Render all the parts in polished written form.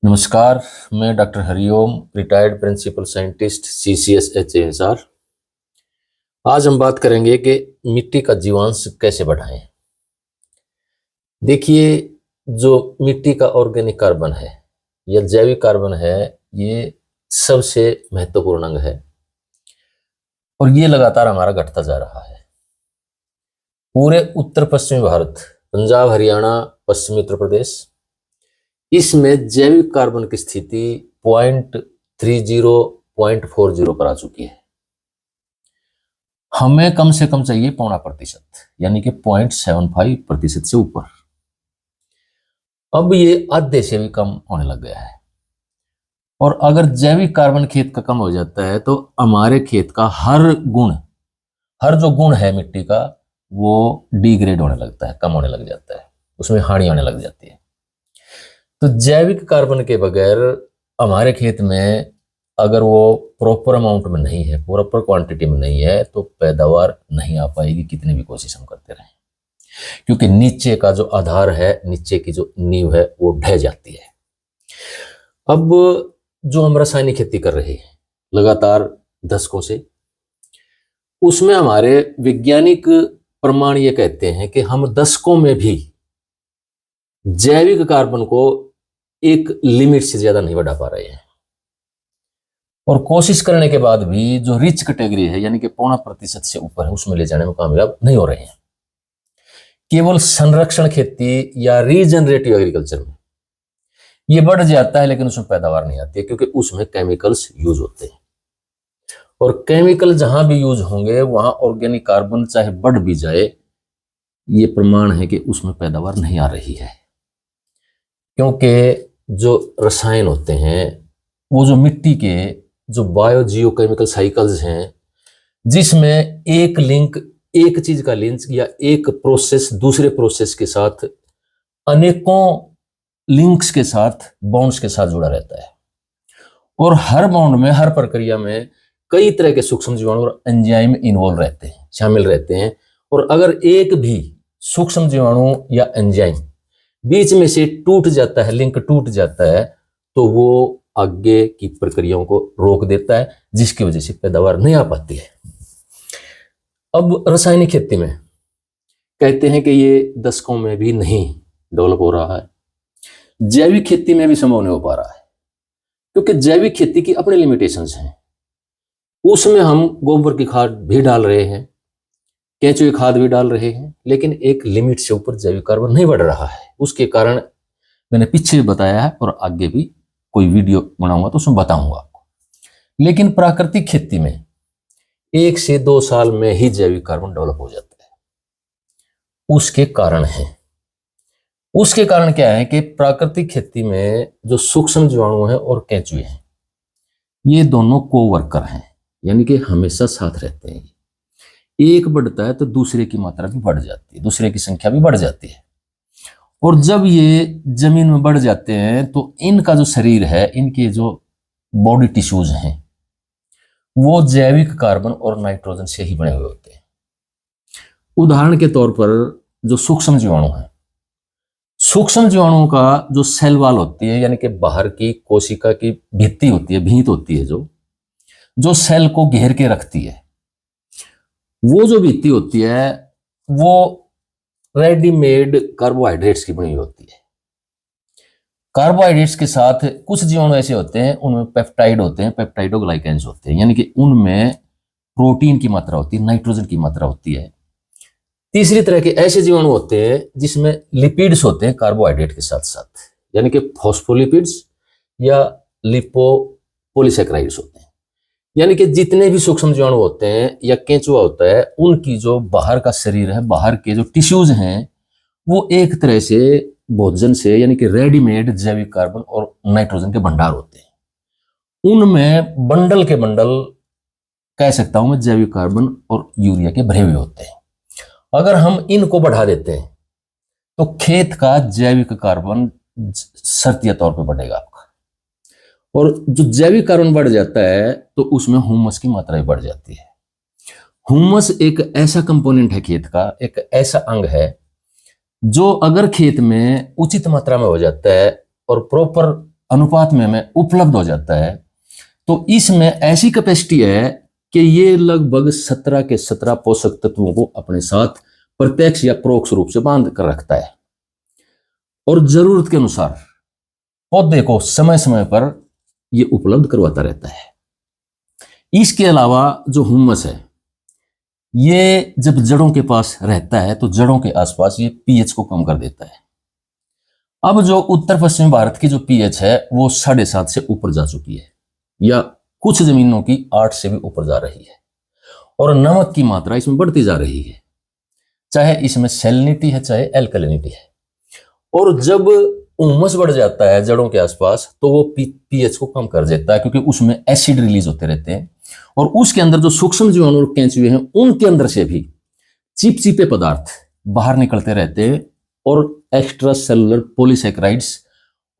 नमस्कार। मैं doctor Hariom, retired principal scientist CCS HASR। आज हम बात करेंगे कि मिट्टी का जीवांश कैसे बढ़ाएं। देखिए, जो मिट्टी का ऑर्गेनिक कार्बन है या जैविक कार्बन है, ये सबसे महत्वपूर्ण अंग है और ये लगातार हमारा घटता जा रहा है। पूरे उत्तर पश्चिमी भारत, पंजाब, हरियाणा, पश्चिमी उत्तर प्रदेश, इसमें जैविक कार्बन की स्थिति 0.30 0.40 पर आ चुकी है। हमें कम से कम चाहिए 0.5%, यानी कि 0.75% से ऊपर। अब ये आधे से भी कम होने लग गया है और अगर जैविक कार्बन खेत का कम हो जाता है तो हमारे खेत का हर जो गुण है मिट्टी का, वो डिग्रेड होने लगता है, कम होने लग जाता है, उसमें हानि होने लग जाती है। तो जैविक कार्बन के बगैर हमारे खेत में अगर वो प्रॉपर अमाउंट में नहीं है, प्रॉपर क्वांटिटी में नहीं है, तो पैदावार नहीं आ पाएगी, कितनी भी कोशिश हम करते रहें, क्योंकि नीचे का जो आधार है, नीचे की जो नींव है, वो ढह जाती है। अब जो हम रासायनिक खेती कर रहे हैं लगातार दशकों से, उसमें हमारे वैज्ञानिक प्रमाण ये कहते हैं कि हम दशकों में भी जैविक कार्बन को एक लिमिट से ज्यादा नहीं बढ़ा पा रहे हैं और कोशिश करने के बाद भी जो रिच कैटेगरी है, यानी कि 0.5% से ऊपर है, उसमें ले जाने में कामयाब नहीं हो रहे हैं। केवल संरक्षण खेती या रीजनरेटिव एग्रीकल्चर में ये बढ़ जाता है, लेकिन उसमें पैदावार नहीं आती है, क्योंकि उसमें केमिकल्स यूज होते हैं और केमिकल जहां भी यूज होंगे वहां ऑर्गेनिक कार्बन चाहे बढ़ भी जाए, ये प्रमाण है कि उसमें पैदावार नहीं आ रही है। क्योंकि जो रसायन होते हैं, वो जो मिट्टी के जो बायोजियोकेमिकल साइकिल्स हैं, जिसमें एक लिंक, एक चीज का लिंक या एक प्रोसेस दूसरे प्रोसेस के साथ अनेकों लिंक्स के साथ, बॉन्ड्स के साथ जुड़ा रहता है और हर बॉन्ड में, हर प्रक्रिया में कई तरह के सूक्ष्म जीवाणु और एंजाइम इन्वॉल्व रहते हैं, शामिल रहते हैं। और अगर एक भी सूक्ष्म जीवाणु या एंजाइम बीच में से टूट जाता है, लिंक टूट जाता है, तो वो आगे की प्रक्रियाओं को रोक देता है, जिसकी वजह से पैदावार नहीं आ पाती है। अब रासायनिक खेती में कहते हैं कि ये दशकों में भी नहीं डेवलप हो रहा है। जैविक खेती में भी संभव नहीं हो पा रहा है, क्योंकि जैविक खेती की अपने लिमिटेशंस हैं। उसमें हम गोबर की खाद भी डाल रहे हैं, केंचुए खाद भी डाल रहे हैं, लेकिन एक लिमिट से ऊपर जैविक कार्बन नहीं बढ़ रहा है। उसके कारण मैंने पीछे बताया है और आगे भी कोई वीडियो बनाऊंगा तो उसमें बताऊंगा आपको। लेकिन प्राकृतिक खेती में 1 से 2 साल में ही जैविक कार्बन डेवलप हो जाता है। उसके कारण क्या है कि प्राकृतिक खेती में जो सूक्ष्म जीवाणु हैं और केंचुए हैं, ये दोनों कोवर्कर हैं, यानी कि हमेशा साथ रहते हैं। एक बढ़ता है तो दूसरे की मात्रा भी बढ़ जाती है, दूसरे की संख्या भी बढ़ जाती है। और जब ये जमीन में बढ़ जाते हैं तो इनका जो शरीर है, इनके जो बॉडी टिश्यूज हैं, वो जैविक कार्बन और नाइट्रोजन से ही बने हुए होते हैं। उदाहरण के तौर पर जो सूक्ष्म जीवाणु हैं, सूक्ष्म जीवाणुओं का जो सेल वॉल होती है, यानी कि बाहर की कोशिका की भित्ति होती है, भीत होती है, जो सेल को घेर के रखती है, वो जो भित्ति होती है, वो रेडीमेड कार्बोहाइड्रेट्स की बनी हुई होती है। कार्बोहाइड्रेट्स के साथ कुछ जीवाणु ऐसे होते हैं, उनमें पेप्टाइड होते हैं, पेप्टाइडोग्लाइकेंस होते हैं, यानी कि उनमें प्रोटीन की मात्रा होती है, नाइट्रोजन की मात्रा होती है। तीसरी तरह के ऐसे जीवाणु होते हैं जिसमें लिपिड्स होते हैं कार्बोहाइड्रेट के साथ साथ, यानी कि फॉस्फोलिपिड्स या लिपोपोलिसैकेराइड्स होते हैं। यानी कि जितने भी सूक्ष्म जीवाणु होते हैं या केंचुआ होता है, उनकी जो बाहर का शरीर है, बाहर के जो टिश्यूज हैं, वो एक तरह से भोजन से, यानी कि रेडीमेड जैविक कार्बन और नाइट्रोजन के भंडार होते हैं। उनमें बंडल के बंडल, कह सकता हूं मैं, जैविक कार्बन और यूरिया के भरे हुए होते हैं। अगर हम इनको बढ़ा देते हैं तो खेत का जैविक कार्बन शर्तिया तौर पर बढ़ेगा आपका, और जो जैविक कार्बन बढ़ जाता है तो उसमें ह्यूमस की मात्रा भी बढ़ जाती है। ह्यूमस एक ऐसा कंपोनेंट है खेत का, एक ऐसा अंग है जो अगर खेत में उचित मात्रा में हो जाता है और प्रॉपर अनुपात में हमें उपलब्ध हो जाता है, तो इसमें ऐसी कैपेसिटी है कि ये लगभग 17 के 17 पोषक तत्वों को अपने साथ प्रत्यक्ष या परोक्ष रूप से बांध कर रखता है और जरूरत के अनुसार पौधे को समय समय पर ये उपलब्ध करवाता रहता है। इसके अलावा जो हुमस है, ये जब जड़ों के पास रहता है तो जड़ों के आसपास ये पीएच को कम कर देता है। अब जो उत्तर पश्चिमी भारत की जो पीएच है वो 7.5 से ऊपर जा चुकी है, या कुछ जमीनों की 8 से भी ऊपर जा रही है, और नमक की मात्रा इसमें बढ़ती जा रही है, चाहे इसमें सैलिनिटी है चाहे एल्कलिनिटी है। और जब उमस बढ़ जाता है जड़ों के आसपास तो वो पीएच को कम कर देता है, क्योंकि उसमें एसिड रिलीज होते रहते हैं और उसके अंदर जो सूक्ष्म जीवाणु और केंचुए हैं उनके अंदर से भी चिपचिपे पदार्थ बाहर निकलते रहते हैं, और एक्स्ट्रा सेलुलर पॉलीसैकेराइड्स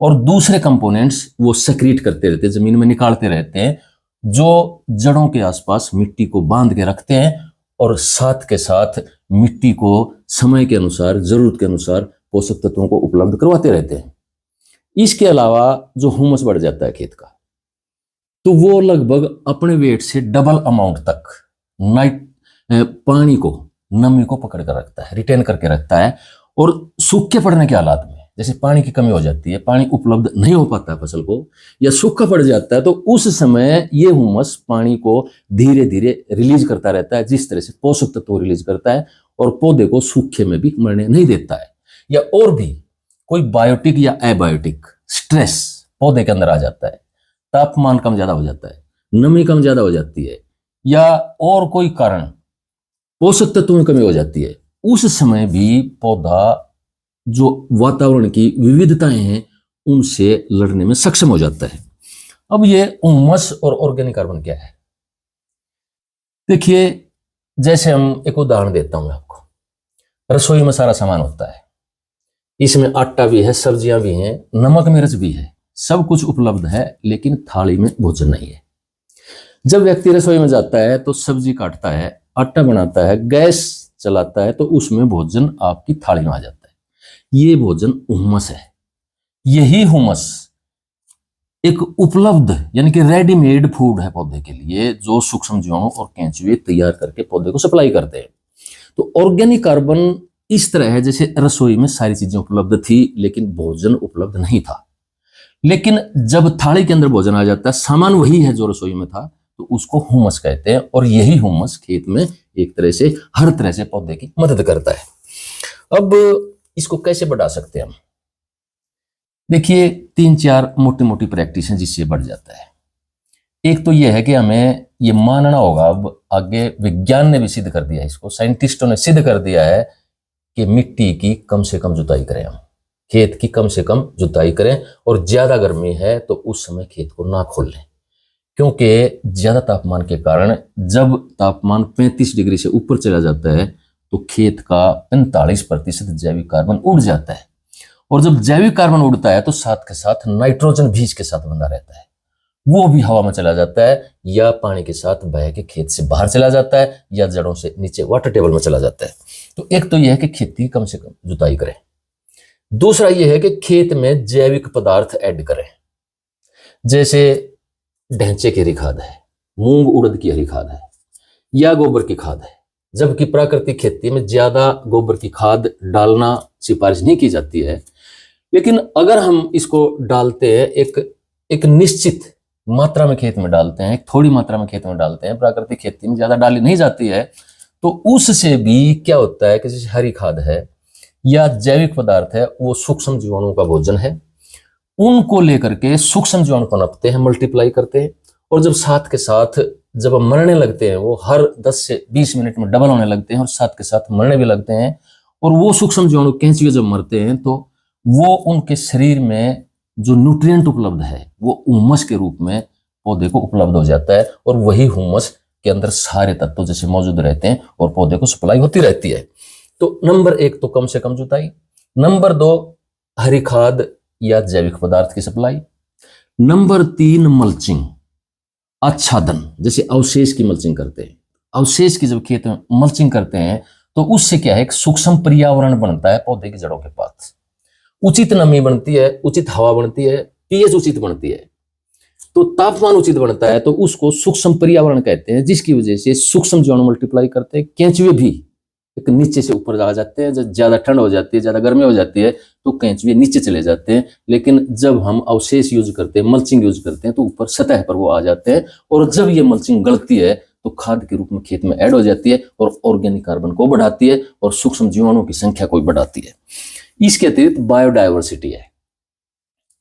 और दूसरे कंपोनेंट्स वो सेक्रीट करते रहते हैं, जमीन में निकालते रहते हैं, जो जड़ों के आसपास मिट्टी को बांध के रखते हैं और साथ के साथ मिट्टी को समय के अनुसार, जरूरत के अनुसार पोषक तत्वों को उपलब्ध करवाते रहते हैं। इसके अलावा जो ह्यूमस बढ़ जाता है खेत का, तो वो लगभग अपने वेट से डबल अमाउंट तक पानी को, नमी को पकड़ कर रखता है, रिटेन करके रखता है। और सूखे पड़ने के हालात में, जैसे पानी की कमी हो जाती है, पानी उपलब्ध नहीं हो पाता है फसल को, या सूखा पड़ जाता है, तो उस समय ये ह्यूमस पानी को धीरे धीरे रिलीज करता रहता है, जिस तरह से पोषक तत्व रिलीज करता है और पौधे को सूखे में भी मरने नहीं देता है। या और भी कोई बायोटिक या एबायोटिक स्ट्रेस पौधे के अंदर आ जाता है, तापमान कम ज्यादा हो जाता है, नमी कम ज्यादा हो जाती है, या और कोई कारण पोषक तत्वों में कमी हो जाती है, उस समय भी पौधा जो वातावरण की विविधताएं हैं उनसे लड़ने में सक्षम हो जाता है। अब ये उमस और ऑर्गेनिक कार्बन क्या है? देखिए, जैसे हम एक उदाहरण देता हूं मैं आपको। रसोई में सारा सामान होता है, इसमें आटा भी है, सब्जियां भी हैं, नमक मिर्च भी है, सब कुछ उपलब्ध है, लेकिन थाली में भोजन नहीं है। जब व्यक्ति रसोई में जाता है तो सब्जी काटता है, आटा बनाता है, गैस चलाता है, तो उसमें भोजन आपकी थाली में आ जाता है। ये भोजन हुमस है। यही हुमस एक उपलब्ध यानी कि रेडीमेड फूड है पौधे के लिए, जो सूक्ष्म जीवाणु और केंचुए तैयार करके पौधे को सप्लाई करते हैं। तो ऑर्गेनिक कार्बन इस तरह है जैसे रसोई में सारी चीजें उपलब्ध थी लेकिन भोजन उपलब्ध नहीं था, लेकिन जब थाली के अंदर भोजन आ जाता है, सामान वही है जो रसोई में था, तो उसको हुमस कहते हैं। और यही हुमस खेत में एक तरह से हर तरह से पौधे की मदद करता है। अब इसको कैसे बढ़ा सकते हैं हम? देखिए, 3-4 मोटी मोटी प्रैक्टिस है जिससे बढ़ जाता है। एक तो यह है कि हमें ये मानना होगा, अब आगे विज्ञान ने भी सिद्ध कर दिया है, इसको साइंटिस्टों ने सिद्ध कर दिया है कि मिट्टी की कम से कम जुताई करें हम, खेत की कम से कम जुताई करें, और ज्यादा गर्मी है तो उस समय खेत को ना खोल लें, क्योंकि ज्यादा तापमान के कारण जब तापमान 35 डिग्री से ऊपर चला जाता है तो खेत का 45% जैविक कार्बन उड़ जाता है, और जब जैविक कार्बन उड़ता है तो साथ के साथ नाइट्रोजन बीज के साथ बंधा रहता है, वो भी हवा में चला जाता है, या पानी के साथ बह के खेत से बाहर चला जाता है, या जड़ों से नीचे वाटर टेबल में चला जाता है। तो एक तो यह है कि खेती की कम से कम जुताई करें। दूसरा यह है कि खेत में जैविक पदार्थ ऐड करें, जैसे ढैंचे की हरी खाद है, मूंग उड़द की हरी खाद है, या गोबर की खाद है। जबकि प्राकृतिक खेती में ज्यादा गोबर की खाद डालना सिफारिश नहीं की जाती है, लेकिन अगर हम इसको डालते हैं एक निश्चित मात्रा में खेत में डालते हैं, एक थोड़ी मात्रा में खेत में डालते हैं, प्राकृतिक खेती में ज्यादा डाली नहीं जाती है, तो उससे भी क्या होता है कि जैसे हरी खाद है या जैविक पदार्थ है, वो सूक्ष्म जीवाणुओं का भोजन है, उनको लेकर के सूक्ष्म जीवाणु पनपते हैं, मल्टीप्लाई करते हैं, और जब साथ के साथ जब मरने लगते हैं, वो हर 10 से 20 मिनट में डबल होने लगते हैं और साथ के साथ मरने भी लगते हैं। और वो सूक्ष्म जीवाणु केंचुए जब मरते हैं तो वो उनके शरीर में जो न्यूट्रिएंट उपलब्ध है वो हुमस के रूप में पौधे को उपलब्ध हो जाता है, और वही हुमस के अंदर सारे तत्व जैसे मौजूद रहते हैं और पौधे को सप्लाई होती रहती है। तो नंबर 1 तो कम से कम जुताई, नंबर 2 हरी खाद या जैविक पदार्थ की सप्लाई, नंबर 3 मल्चिंग, आच्छादन, जैसे अवशेष की मल्चिंग करते हैं। अवशेष की जब खेत में मल्चिंग करते हैं तो उससे क्या है, एक सूक्ष्म पर्यावरण बनता है पौधे की जड़ों के पास, उचित नमी बनती है, उचित हवा बनती है, पीएच उचित बनती है, तो तापमान उचित बनता है, तो उसको सूक्ष्म पर्यावरण कहते हैं, जिसकी वजह से सूक्ष्म जीवाणु मल्टीप्लाई करते हैं। केंचुए भी एक नीचे से ऊपर आ जाते हैं, जब ज्यादा ठंड हो जाती है, ज्यादा गर्मी हो जाती है, तो केंचुए नीचे चले जाते हैं। लेकिन जब हम अवशेष यूज करते हैं, मल्चिंग यूज करते हैं, तो ऊपर सतह पर वो आ जाते हैं, और जब ये मल्चिंग गलती है तो खाद के रूप में खेत में ऐड हो जाती है और ऑर्गेनिक कार्बन को बढ़ाती है और सूक्ष्म जीवाणुओं की संख्या को बढ़ाती है। इसके अतिरिक्त बायोडायवर्सिटी है।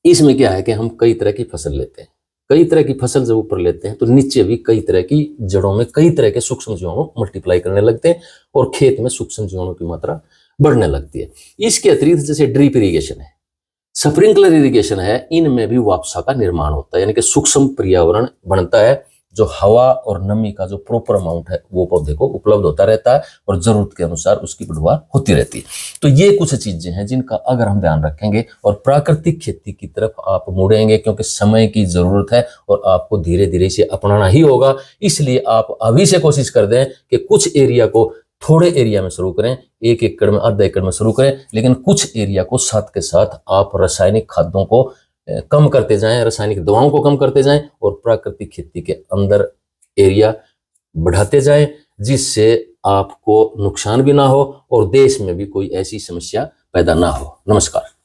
इसमें क्या है कि हम कई तरह की फसल लेते हैं, कई तरह की फसल जब ऊपर लेते हैं तो नीचे भी कई तरह की जड़ों में कई तरह के सूक्ष्म जीवाणु मल्टीप्लाई करने लगते हैं और खेत में सूक्ष्म जीवाणु की मात्रा बढ़ने लगती है। इसके अतिरिक्त जैसे ड्रिप इरिगेशन है, स्प्रिंकलर इरिगेशन है, इनमें भी वापसा का निर्माण होता है, यानी कि सूक्ष्म पर्यावरण बनता है, जो हवा और नमी का जो प्रॉपर अमाउंट है वो पौधे को उपलब्ध होता रहता है और जरूरत के अनुसार उसकी पैदावार होती रहती है। तो ये कुछ चीजें हैं जिनका अगर हम ध्यान रखेंगे और प्राकृतिक खेती की तरफ आप मुड़ेंगे, क्योंकि समय की जरूरत है और आपको धीरे धीरे इसे अपनाना ही होगा। इसलिए आप अभी से कोशिश कर दें कि कुछ एरिया को थोड़े एरिया में शुरू करें, 1 एकड़ में, आधा एकड़ में शुरू करें, लेकिन कुछ एरिया को साथ के साथ आप रासायनिक खादों को कम करते जाएं, रासायनिक दवाओं को कम करते जाएं और प्राकृतिक खेती के अंदर एरिया बढ़ाते जाएं, जिससे आपको नुकसान भी ना हो और देश में भी कोई ऐसी समस्या पैदा ना हो। नमस्कार।